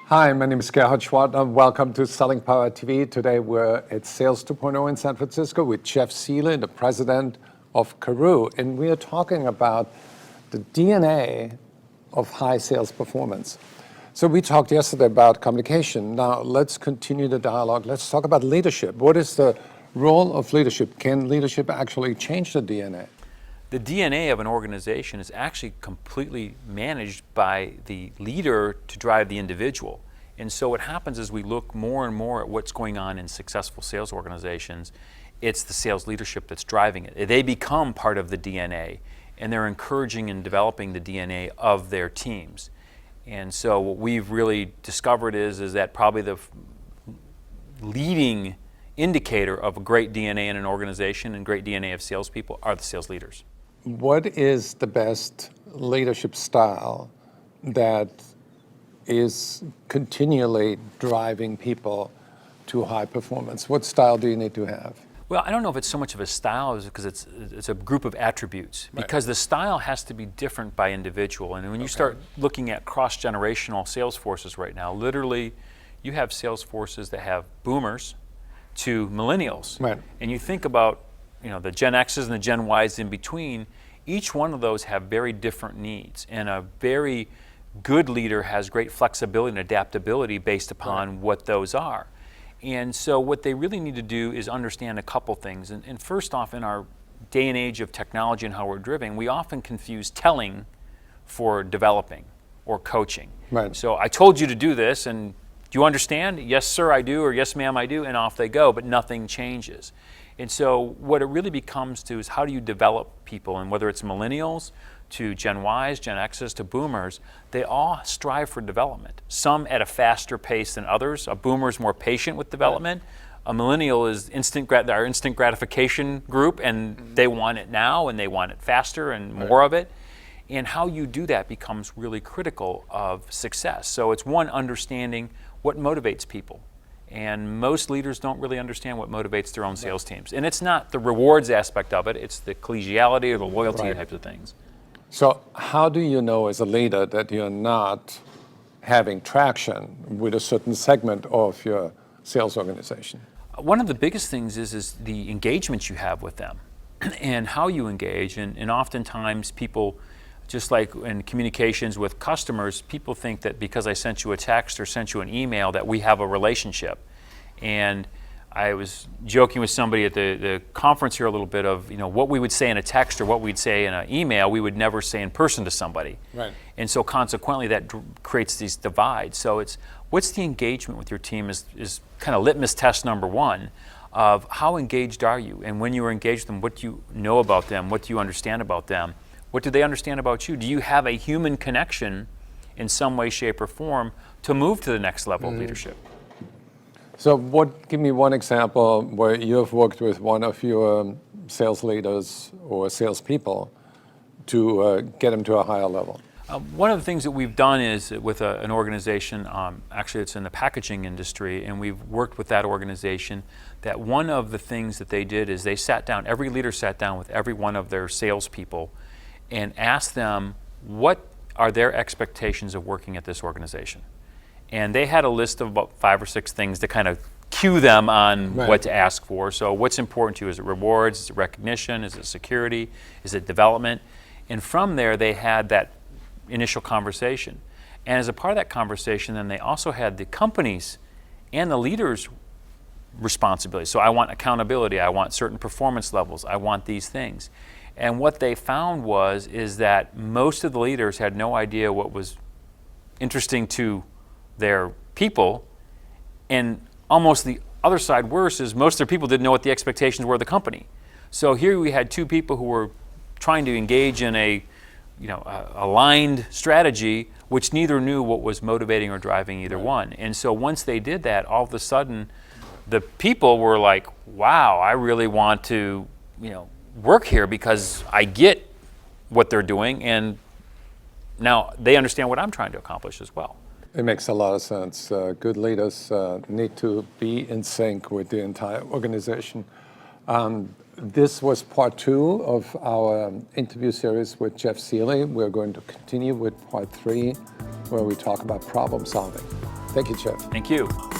Hi, my name is Gerhard Schwartner. Welcome to Selling Power TV. Today we're at Sales 2.0 in San Francisco with Jeff Seeley, the president of youre, and we are talking about the DNA of high sales performance. So we talked yesterday about communication. Now let's continue the dialogue. Let's talk about leadership. What is the role of leadership? Can leadership actually change the DNA? The DNA of an organization is actually completely managed by the leader to drive the individual. And so what happens is we look more and more at what's going on in successful sales organizations. It's the sales leadership that's driving it. They become part of the DNA, and they're encouraging and developing the DNA of their teams. And so what we've really discovered is that probably the leading indicator of a great DNA in an organization and great DNA of salespeople are the sales leaders. What is the best leadership style that is continually driving people to high performance? What style do you need to have? Well, I don't know if it's so much of a style because it's a group of attributes. Right. Because the style has to be different by individual. And when you start looking at cross-generational sales forces right now, literally you have sales forces that have boomers to millennials. Right. And you think about the Gen X's and the Gen Y's in between. Each one of those have very different needs, and a very good leader has great flexibility and adaptability based upon what those are. And so what they really need to do is understand a couple things. And first off, in our day and age of technology and how we're driven, we often confuse telling for developing or coaching. Right. So I told you to do this, and do you understand? Yes, sir, I do, or yes, ma'am, I do, and off they go, but nothing changes. And so what it really becomes to is how do you develop people, and whether it's millennials to Gen Ys, Gen X's to boomers, they all strive for development. Some at a faster pace than others. A boomer is more patient with development. A millennial is our instant gratification group, and they want it now, and they want it faster and more of it. And how you do that becomes really critical of success. So it's one, understanding what motivates people. And most leaders don't really understand what motivates their own sales teams. And it's not the rewards aspect of it, it's the collegiality or the loyalty types of things. So how do you know as a leader that you're not having traction with a certain segment of your sales organization? One of the biggest things is the engagement you have with them and how you engage. And oftentimes people, just like in communications with customers, people think that because I sent you a text or sent you an email that we have a relationship. And I was joking with somebody at the conference here a little bit of what we would say in a text or what we'd say in an email, we would never say in person to somebody. Right. And so consequently that creates these divides. So it's what's the engagement with your team is kind of litmus test number one of how engaged are you? And when you are engaged with them, what do you know about them? What do you understand about them? What do they understand about you? Do you have a human connection in some way, shape, or form to move to the next level of leadership? So give me one example where you have worked with one of your sales leaders or salespeople to get them to a higher level. One of the things that we've done is with an organization, actually it's in the packaging industry, and we've worked with that organization, that one of the things that they did is they sat down, every leader sat down with every one of their salespeople and asked them what are their expectations of working at this organization. And they had a list of about 5 or 6 things to kind of cue them on what to ask for. So what's important to you? Is it rewards? Is it recognition? Is it security? Is it development? And from there, they had that initial conversation. And as a part of that conversation, then they also had the company's and the leaders' responsibility. So I want accountability. I want certain performance levels. I want these things. And what they found is that most of the leaders had no idea what was interesting to their people, and almost the other side worse is most of their people didn't know what the expectations were of the company. So here we had 2 people who were trying to engage in a aligned strategy, which neither knew what was motivating or driving either one. And so once they did that, all of a sudden the people were like, wow, I really want to work here because I get what they're doing, and now they understand what I'm trying to accomplish as well. It makes a lot of sense. Good leaders need to be in sync with the entire organization. This was part 2 of our interview series with Jeff Seeley. We're going to continue with part 3, where we talk about problem solving. Thank you, Jeff. Thank you.